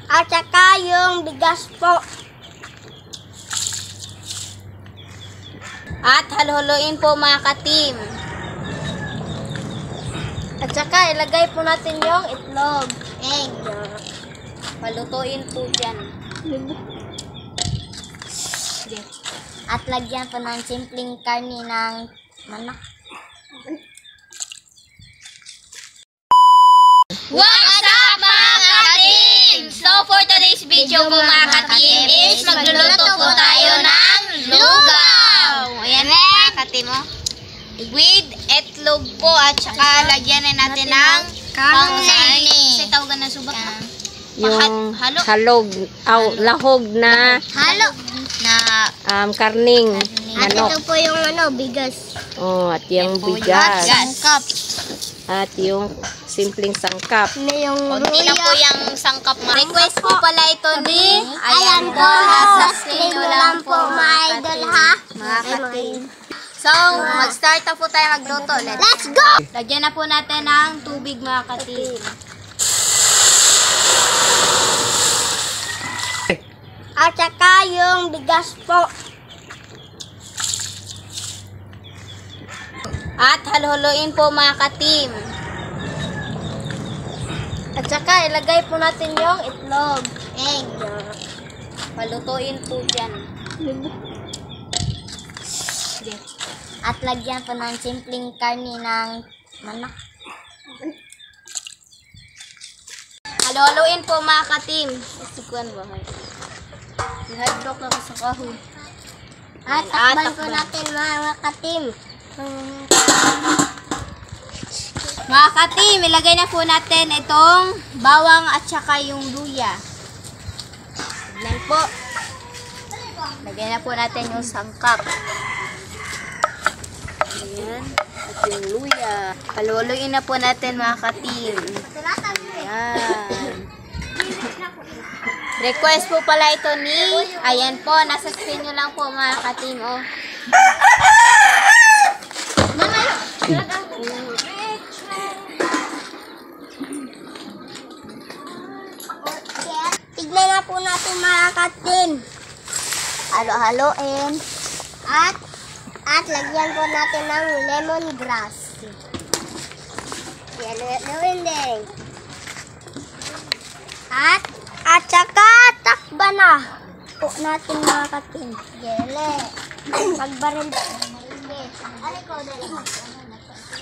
At saka yung bigas po. At haluhuluin po mga ka-team. At saka ilagay po natin yung itlog. Egg. Palutuin po dyan. At lagyan po ng simpleng karni ng manok. What's up mga ka-team? So for today's video po mga ka-team is magluluto po tayo ng lugaw. Ayan po mga ka-team oh. With etlog po at saka lagyan na natin ng karne. Kasi tawagan ng subat na. Yung Halo. lahog na Halo na karning At manok. ito po yung bigas. Oh, at yung bigas. sangkap. At yung simpleng sangkap. Na yung Kunti lang po yung sangkap. Request po pala ito ni Ayan po, nasa screen ko lang po mga idol ha. Mga ka-team. So, mag-start na po tayo magluto. Let's go! Lagyan na po natin ng tubig mga ka-team. At saka yung bigas po. At haluhuluin po mga ka-team. At saka ilagay po natin yung itlog. Egg. Palutuin po dyan. At lagyan po ng simpleng karni ng manok. Haluhuluin po mga ka-team. Sikuan ba? I-hydrock na ko sa kahoy. At takban po natin mga ka-team. Mga ka-team, ilagay na po natin itong bawang at saka yung luya. Yan po. Lagay na po natin yung sangkap. Ayan. At yung luya. Paluluin na po natin mga ka-team. Ayan. Request po pala ito ni, ayan po, nasa screen nyo lang po mga ka-team. Oh. Tignan na po natin mga ka-team. Halo-haloin. At lagyan po natin ng lemongrass. Halo-haloin din. At saka takba na po natin mga ka-team. Gele. Magbaril. Ano ko dali?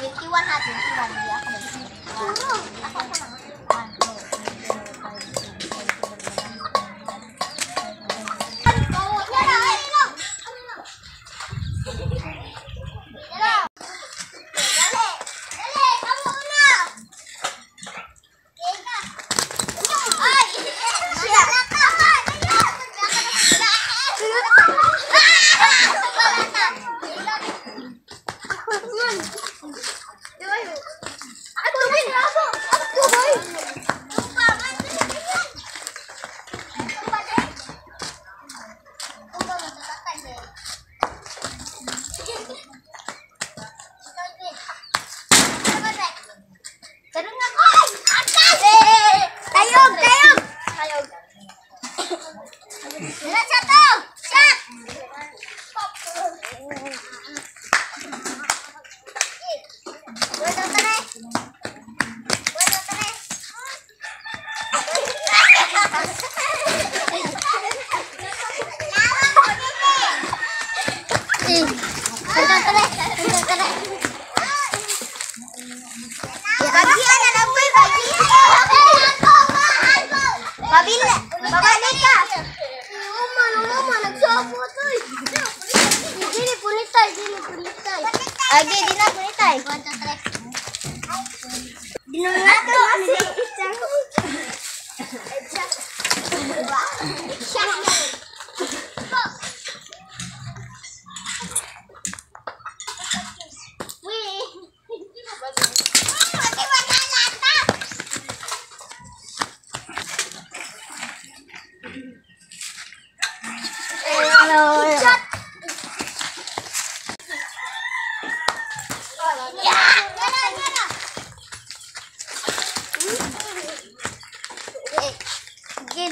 21 ha, 21. Hindi ako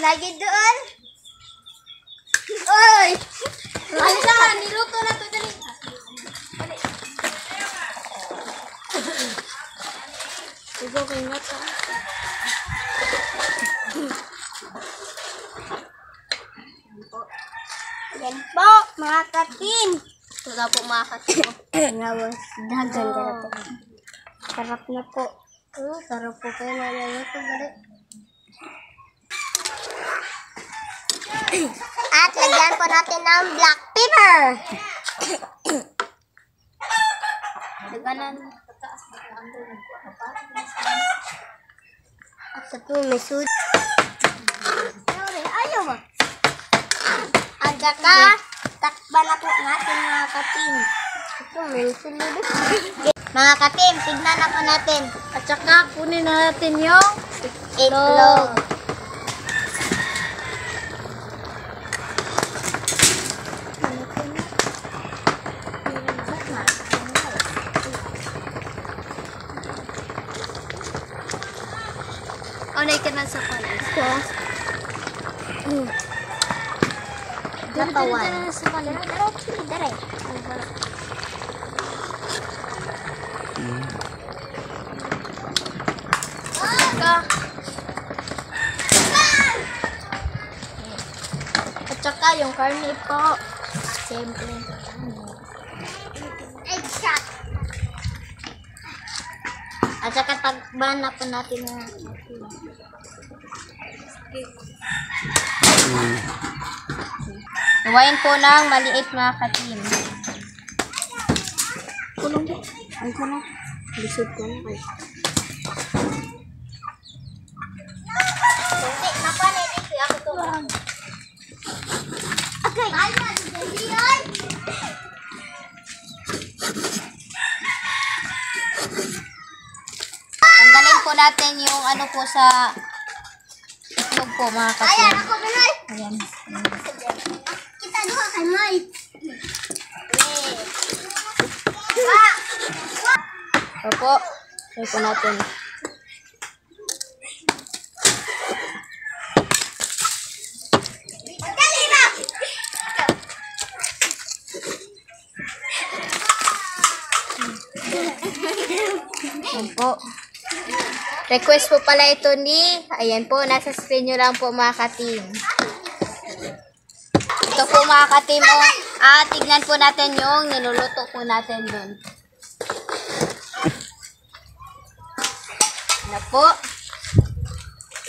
lagi doon. Oy! Halika, niluto na to dali. Igo kay ngata. Yan po, mga katin. Ito na po mga katim. Ngawas, dagan ka na po. Sarap na po. Sarap po kayo na ito. At lagyan po natin ng black pepper. Daganan. At ito may sud. Ayaw ba? At saka, takpan na po natin mga katim. Ito may sulod. Mga katim, tignan na po natin. At saka kunin na natin yung Itlog. Onay ka na sa palis. Natawan. Sa palis. Dere. At saka yung karne po. Siyempre. Egg shot. At saka tagban na po natin ng Gawain po ng maliit mga katim. kulong po. Ay ko na. Lisod ko na kayo. Hindi, napanin ito. Ako to. Okay. Tanggalin po natin yung ano po sa itlog po mga katim. Ayan, ako Manoy. Ayan. Kita doon kay Mike. Opo. Try po natin. Dali na. Ayan po. Request po pala ito ni, ayan po, nasa screen nyo lang po mga katim. Ito po mga katim, oh. Tignan po natin yung niluluto po natin dun. Ano po?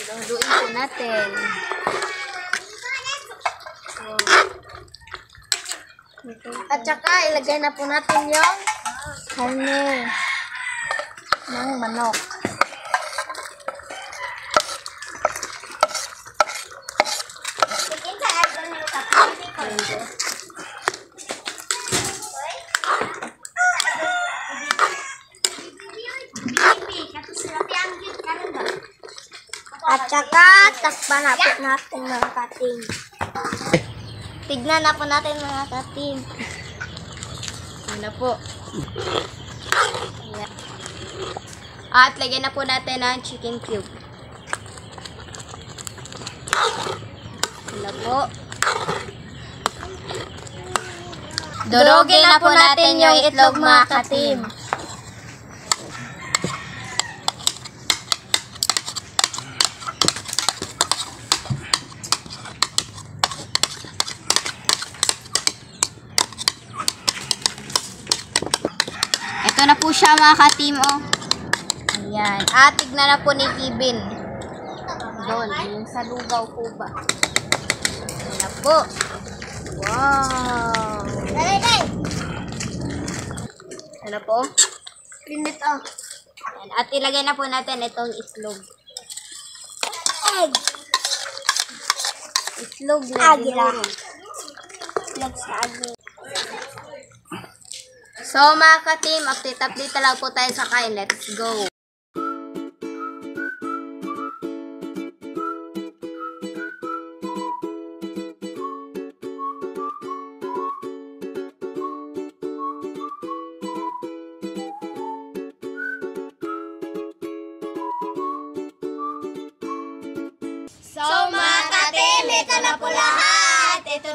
Iluluin po natin. At saka ilagay na po natin yung karne ng manok. At saka takpan na po natin mga kating. Tignan na po natin mga kating. Ano po? Ayan. At lagyan na po natin ang chicken cube. Ano po? Durugin na po natin yung itlog mga katim. Ito na po siya mga ka-team, oh. Ayan. At tignan na po ni Kibin. Doon, yung sa lugaw po ba. Ayan na po. Wow. Dali, dali. Ano po? Pinit oh. Ayan. At ilagay na po natin itong itlog. Egg. Itlog na Agila. dinurog. Itlog sa agila. So mga ka-team, update lang po tayo sa kain. Let's go. So mga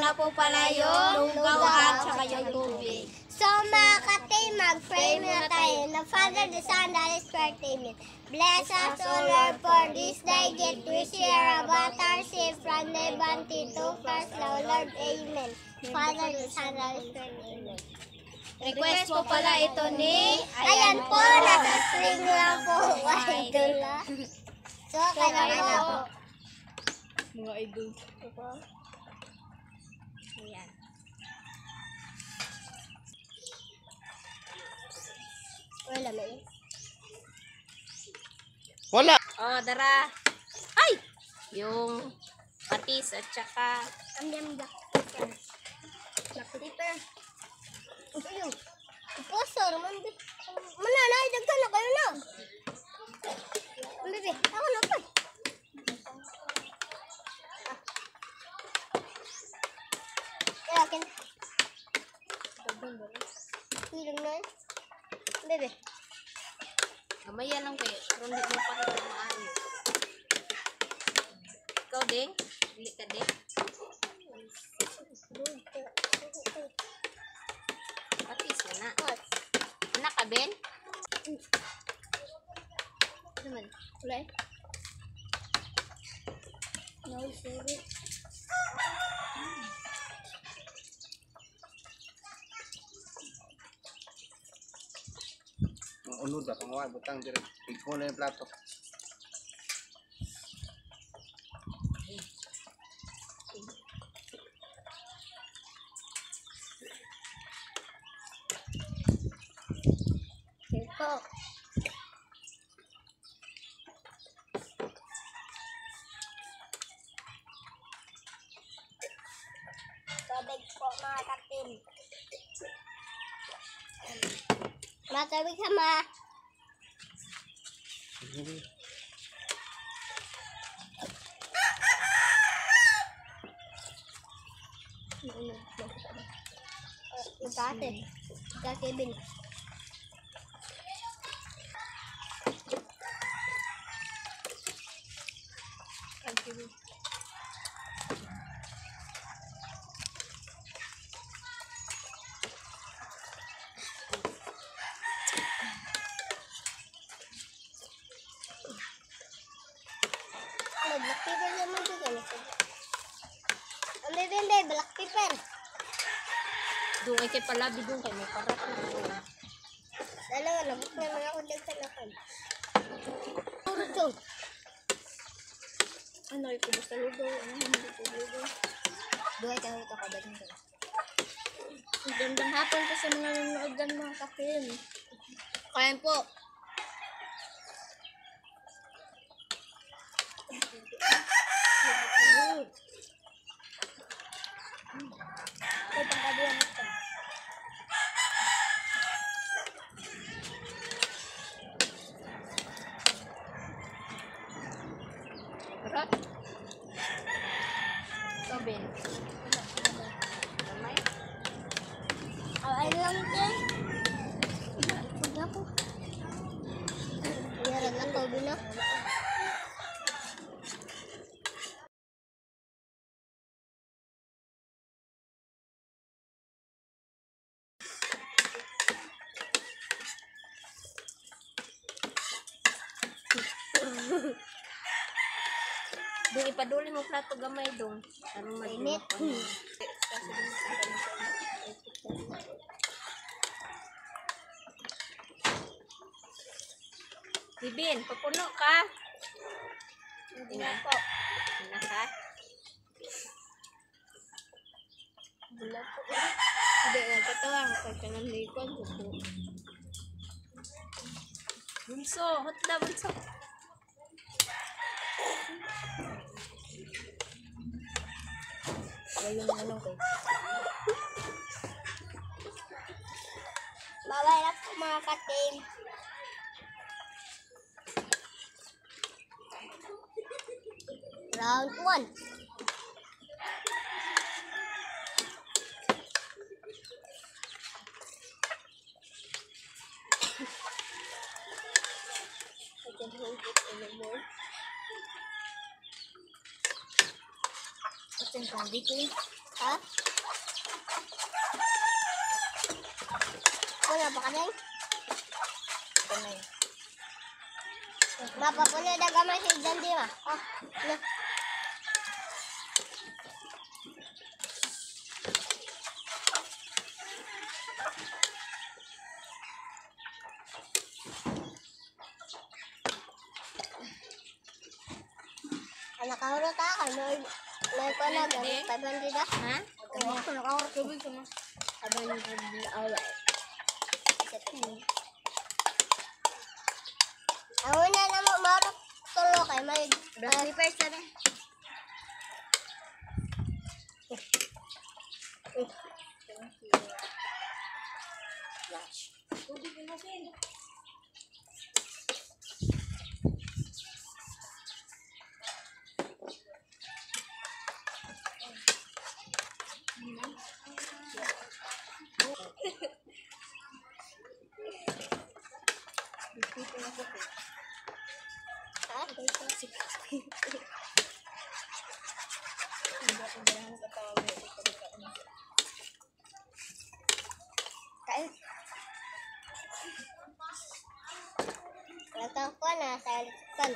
nga po pala yung lugaw at saka yung tubig. So mga ka-team, mag-pray muna tayo. The Father, the Son, the Holy Spirit, amen. Bless us, O Lord, for this day get we share about our sin from the bounty to first, O Lord, amen. Father, the Son, the Holy Spirit, amen. Request po pala ito ni Ayan po, nasa string lang po, idol. So, kailangan na po. Mga idol. Ayan. Wala may. Wala. Oh, dara. Ay! Yung patis at saka Amyam black pepper. Black pepper. Ayun. Puso, naman. Mananay, dagkan na kayo na. Bebe, ako na pa. Kailangan. Hilang na. Bebe. gamaya lang kayo. Pero hindi mo pa ito maayo. Ikaw, Ding? Bili ka, Ding? Patis mo na. Anak ka, Ben? Ano man? Kulay. No, sorry. Ang unod ba? Pangawag, butang dire. Ikaw na yung plato. Ito. Tubig po mga katim. Matawig ka ma. Ate. Kevin. Black pepper naman dito. Ang bibindi, black pepper. Doon ay kay palabi doon kay may parat. Dalawa, labot naman ako dagsan ako. Puro to. Ano, ito basta lugaw. Ano, hindi ko lugaw. Duhay ka ito ako dagsan ko. Magandang hapon po sa mga nanonood dyan mga katim. Kain po. Ay, pangkabuhan ito. Parat. Ito, Ben. Gamay. Ay lang din. Huwag ako. Yarag lang ko, Bino. Doon ipaduli mo plato gamay doon. Ano Init. Bibin, papuno ka. Hindi na po. Ina ka. Wala po. Hindi, nagkatawa. Kahit ka ng likod. Bunso, hotla bunso. Ayun yung ano ko. Bawal na po mga katim. Round 1. I can hold it anymore. Ito yung candy ko yun. Ha? Wala ba ka din? Mapapuno na gamay si Dandi ma. Oh, no. Nakahurot ako. May ko na ganit. 500 ah. Ha? Nakahurot. Tubig ko na. 500 away. Ang una na mo, marap tulo kay may Black slippers na rin. Kain. Latang ko na sa likod.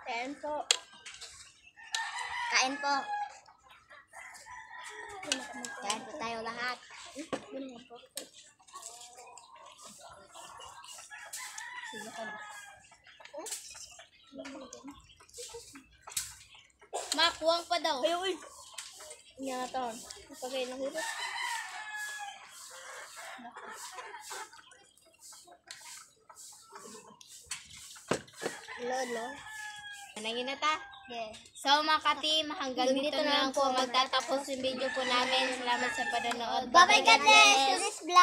Kain po. Kain po. Kain po tayo lahat. Makuwang pa daw. Ay, uy. Nga taon. Pagay ng hirap. Load, no? Nanagin na ta. Yeah. So mga ka-team, hanggang dito na lang po magtatapos yung video po namin. Salamat sa panonood. Bye-bye, God bless. This vlog.